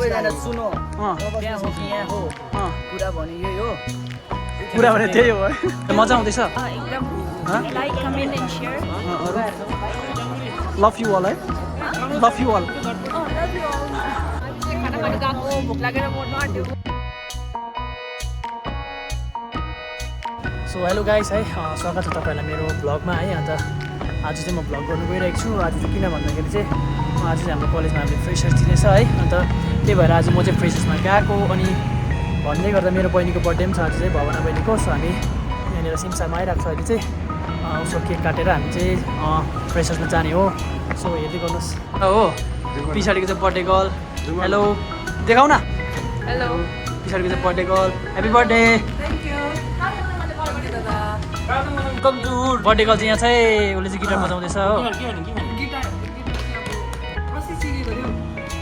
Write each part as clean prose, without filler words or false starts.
सबैजना सुनो त्यहाँ हो कि यहाँ हो कुरा भने यही हो कुरा भने त्यही हो है मजा आउँदैछ एकदम like comment and share love you all है लभ यु अल खाना खानु गएको भोक लागेर मोड्नु आँट्यो सो हेलो गाइस है स्वागत छ तपाईँहरूलाई मेरो भ्लगमा है अन्त आज चाहिँ म भ्लग गर्नु गइरहेको छु आज चाहिँ किन भन्दाखेरि चाहिँ आज चाहिँ हाम्रो कलेजमा हामीले फ्रेसर्स दिनेछ है अन्त त्यही भएर आज म चाहिँ फ्रेसर्समा गएको अनि भन्दै गर्दा मेरो बहिनीको बर्थडे पनि छ आज चाहिँ भवना बहिनीको सो हामी यहाँनिर सिमसारमा आइरहेको छ अहिले चाहिँ उसको केक काटेर हामी चाहिँ फ्रेसर्समा जाने हो सो हेर्दै गर्नुहोस् हो पछाडिको चाहिँ बर्थडे गर्ल हेलो देखाउ न हेलो पछाडिको चाहिँ birthday girl happy birthday birthday girl चाहिँ यहाँ चाहिँ उसले चाहिँ गिटार बजाउँदैछ हो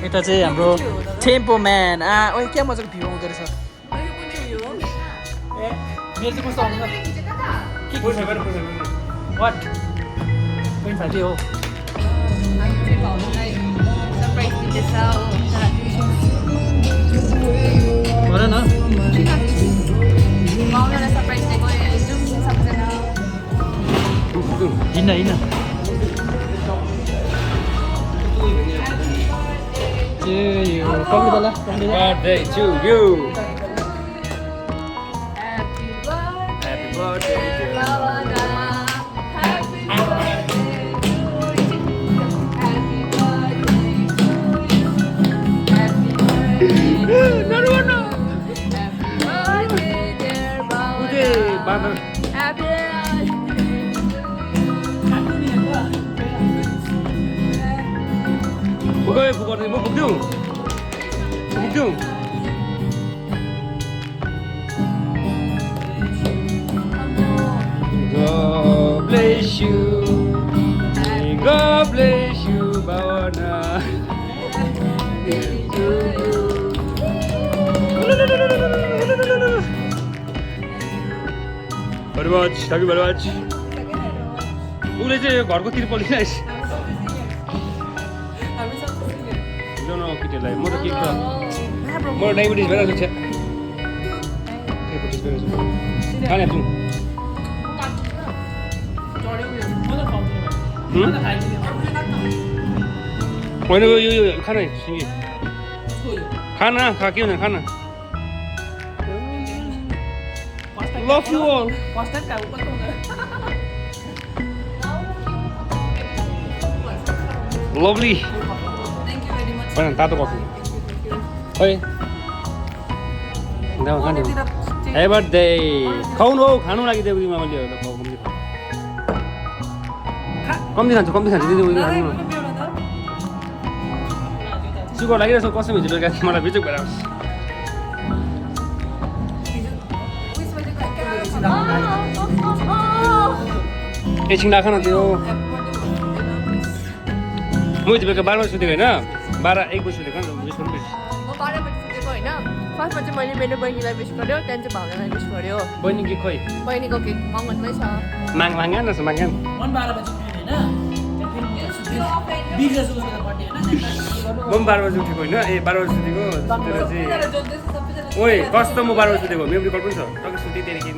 यता चाहिँ हाम्रो टेम्पो म्यान ओइ क्या मजाको भ्यू आउँदो रहेछ मेरो चाहिँ कस्तो आउँछ वाट पोइन्ट फाल्टी हो भन न हिँड्न हिँड्न Birthday to you. Happy birthday to Ôi, phụ còn thì mua phục dung. Phục dung. God bless you. God bless you, Bhavana. Very much. Thank you very much. उसले चाहिँ घरको तिरपल लिइरहेछ केटीहरूलाई म त के छ म डायबिटिज भइरहेको छ डायबिटिज भइरहेको छ खाने जाउँ होइन यो खाना सिँगी खाना खा के हुँदैन खाना लभ यु अल लभली होइन तातो कफी खै खाने ह्यापी बर्थडे खुवाउनु हौ खानु लागि देउरीमा मैले कम्ती खान्छु दिदी खानु सुगर लागिरहेको छ कसम हिजो बेलुका मलाई बिचक भएर आउँछ एकछिन राख न त्यो म हिजो बेलुका 12 बजी सुतेको होइन 12-1 बजी सुतेको म 12 बजी सुतेको होइन फर्स्टमा चाहिँ मैले मेरो बहिनीलाई विस गर्यो त्यहाँदेखि चाहिँ भावनालाई विस गर्यो बहिनी के खोइ बहिनीको केक मङ्गनमै छ माग्या न माग्या 12 बजी म 12 बजी उठेको होइन 12 बजी सुतेको चाहिँ ओइ कस्तो म 12 बजी सुतेको मेमोरी कार्ड पनि छ टक्कै सुते त्यहाँदेखि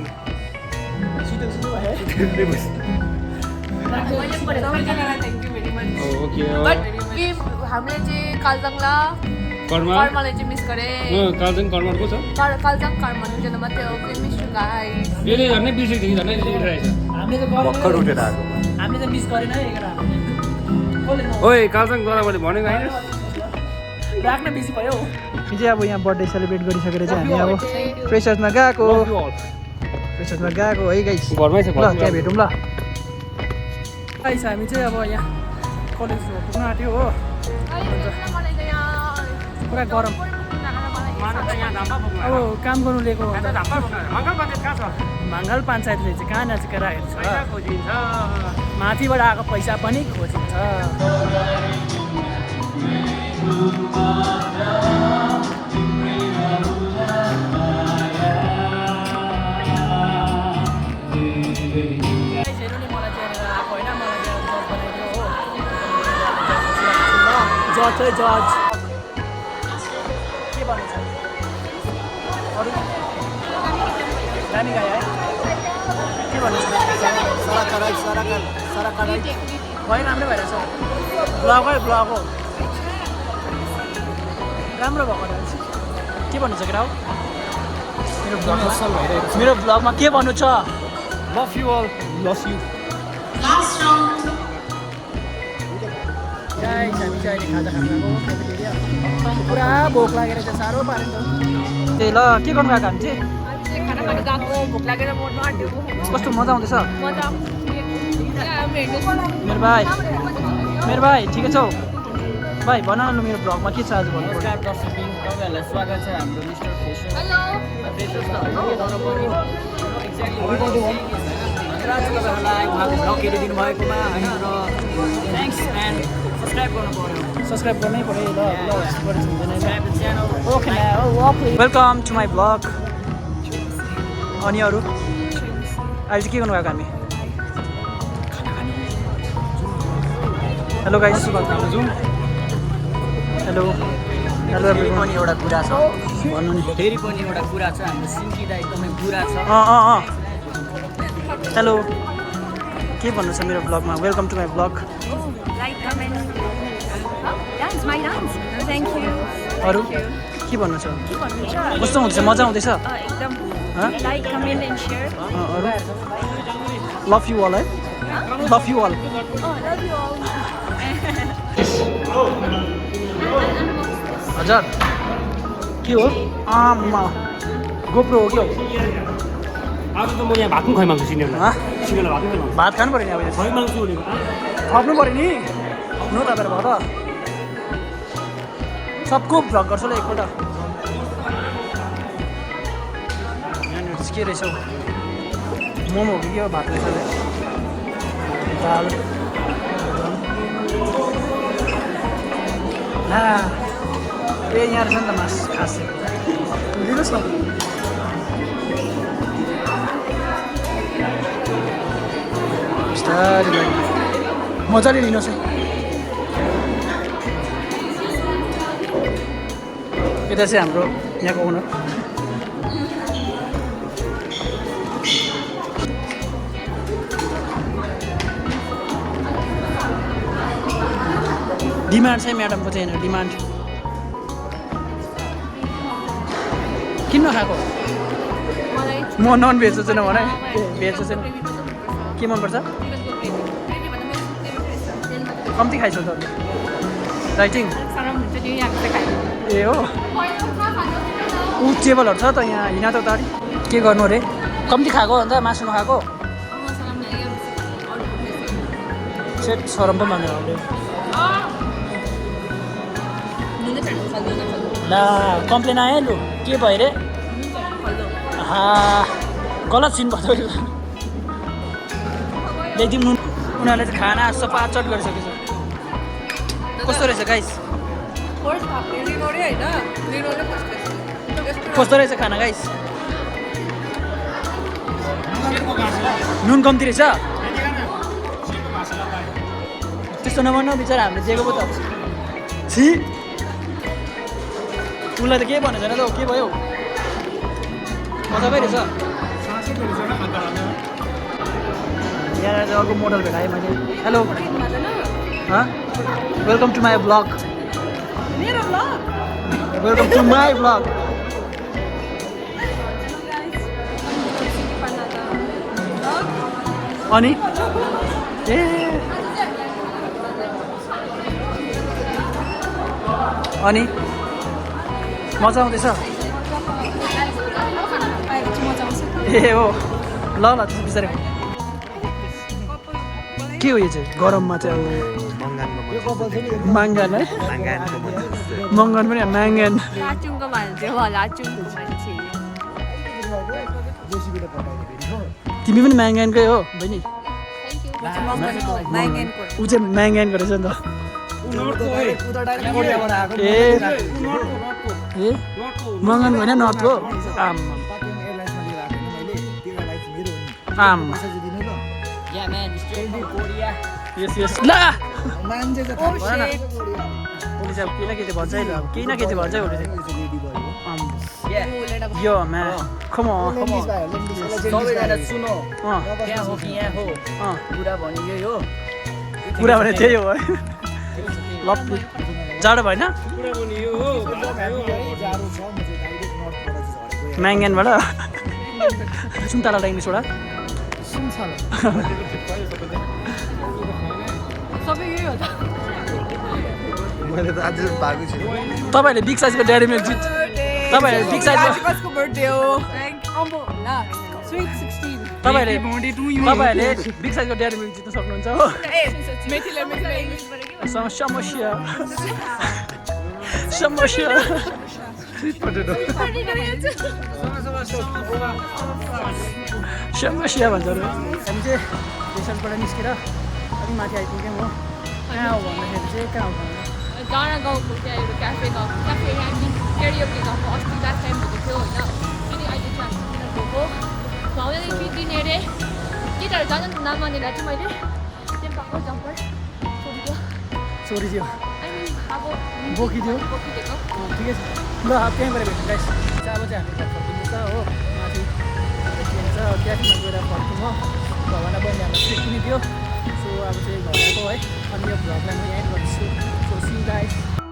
ओके हामीले चाहिँ कालजाङला कर्मलाई चाहिँ मिस गरे कालजाङ कर्मा को छ कालजाङ कर्म दुईजना मात्रै हो कि मिस टु गाइस यसले झन् बिर्सेको थियो झन् रहेछ हामीले त भर्खर उठेर आएको हामीले त मिस गरेन है 11 ओइ कालजाङ द्वारा मैले भनेको होइन राख्न बिजी भयो चाहिँ अब यहाँ बर्थडे सेलिब्रेट गरिसकेर चाहिँ हामी अब फ्रेसर्समा गएको है गाइस घरमै छ ल त्यहाँ भेटौँ ल गाइस हामी चाहिँ अब यहाँ कलेज पुग्न आँट्यो हो पुरा गरम अब काम गर्नु लिएको मङ्गल पञ्चायतले चाहिँ कहाँ नाचेको राखेको छ माथिबाट आएको पैसा पनि खोजिन्छ जज अरू दामी गाई है के भन्नु छ भयो राम्रै भइरहेछ ब्लग है ब्लग हो राम्रो भएको रहेछ के भन्नु छ केटा हो मेरो ब्लगमा के भन्नु छ love you all love you guys हामी चाहिँ अहिले खाजा खान गएको क्याफेटेरिया पुरा भोक लागेर चाहिँ साह्रो पारेन त ए ल के गर्नु गएको हामी चाहिँ खाना खानु गएको भोक लागेर मोड्नु आँटेको कस्तो मजा आउँदैछ मजा मेरो भाइ ठिकै छौ भाइ भन न मेरो ब्लगमा के छ आज भन्नु नमस्कार दर्शकबिन तपाईँहरूलाई स्वागत छ हाम्रो मिस्टर फेसन हेलो फेसस त तपाईँहरूलाई उहाँको ब्लग हेरिदिनु भएकोमा होइन र थ्याङ्क्स एन्ड सब्सक्राइब गर्नु पर्यो सब्सक्राइब गर्नै पऱ्यो ल subscribe the channel okay welcome to my blog अनि अरू अहिले चाहिँ के गर्नु गएको हामी हेलो गाइस हेलो हेलो फेरि पनि एउटा कुरा छ भन्नु नि फेरि पनि एउटा कुरा छ हाम्रो सिङ्की दा एकदमै बुरा छ हेलो के भन्नु छ मेरो ब्लगमा welcome to my blog like comment dance my dance thank you अरू के भन्नु छ कस्तो हुँदैछ मजा आउँदैछ एकदम लाइक कमेन्ट एन्ड सेयर अरू लभ यु अल है love you all love you all हजुर के हो आमा गोप्रो हो क्या हो आज त म यहाँ भात पनि खुवाइमाग्छु सिनेमालाई हाँ? सिनेमालाई भात पनि भात खानु पऱ्यो नि अब खुवाइमाग्छु भनेको थप्नु पऱ्यो नि नु तपाईँहरू भयो त सबको भ्लग गर्छु ल एकपल्ट यहाँनिर चाहिँ के रहेछ हौ मोमो हो कि के हो भात रहेछ दाल ला ए यहाँ रहेछ नि त मास खास लिनुहोस् न बिस्तारै लाग्यो मजाले लिनुहोस् है यता चाहिँ हाम्रो यहाँको ओनर डिमान्ड चाहिँ म्याडमको चाहिँ होइन डिमान्ड किन नखाएको मलाई म नन भेज छैन भने भेज छैन के मनपर्छ कम्ती खाइसक्यो त राइटिङ ए हो ऊ टेबलहरू छ त यहाँ हिँड त उतारि के गर्नु अरे कम्ती खाएको अन्त मासु नखाएको सेट सरम पो मान्यो हामीले ला कम्प्लेन आयो लु के भयो अरे गलत सिन भयो ल्याइदिउँ नुन उनीहरूले चाहिँ खाना सफा चट गरिसकेछ कस्तो रहेछ गाइस कस्तो रहेछ खाना गाइस नुन कम्ती रहेछ त्यस्तो नभन्नु बिचरा हामीले दिएको पो त छि उसलाई त केही भनेको छैन त के भयो मजाकै रहेछ यहाँ चाहिँ अर्को मोडल भेटाएँ मैले hello welcome to my blog welcome to my blog अनि ए अनि मजा आउँदैछ ए हो ल ल त्यसो बिस्तारै के हो यो चाहिँ गरममा चाहिँ अब माङ्गान है मङ्गन पनि म्याङ्गान लाचुङको भन्छ लाचुङको मान्छे तिमी पनि म्याङ्गानकै हो बहिनी ऊ चाहिँ म्याङ्गानको रहेछ नि त ए मङ्गन होइन नर्थको आम आम यस यस ल उसले चाहिँ केही न केही चाहिँ भन्छ है ल केही न केही चाहिँ भन्छ है उसले चाहिँ यो म्या कम सबैजना सुनो त्यहाँ हो कि यहाँ हो कुरा भने यही हो कुरा भने त्यही हो है लप्पी जाडो भएन म्याङ्गेनबाट सुन्तला इङ्ग्लिसबाट सबै यही हो त मैले त आज भागु छु तपाईँहरूले बिग साइजको ड्याडी मिल्क जित तपाईँहरूले बिग साइजको कसको बर्थडे हो अम्बो ल स्विट 16 तपाईँहरूले बिग साइजको ड्याडी मिल्क जित्न सक्नुहुन्छ हो मेथीले इङ्ग्लिसबाट के समस्या समस्या समस्या भन्छ हामी चाहिँ रेसर्टबाट निस्केर अलिक माथि आइपुग्यौँ हो कहाँ हो भन्दाखेरि चाहिँ कहाँ हो भन्दा डाँडा गाउँको त्यहाँ एउटा क्याफे हामी केरियोके गाउँको अस्ति लास्ट टाइम भएको थियो होइन अनि अहिले चाहिँ हामी गएको भाउले बिग्रिने अरे केटाहरू जान नमानेर चाहिँ मैले टेम्पाको जम्पर छोडिदियो छोडिदियो अनि अब बोकिदियो बोकिदिएको ठिकै छ ल त्यहीँबाट भेट्नु गाइस अब चाहिँ हामी त्यहाँ फर्किनु छ हो माथि के भन्छ क्याफेमा गएर फर्क्यौँ हो भगवाना बहिनी हामीलाई ट्रिट पनि दियो सो अब चाहिँ घर आएको है अनि यो भ्लगलाई म यहाँ गर्छु सो सी गाइस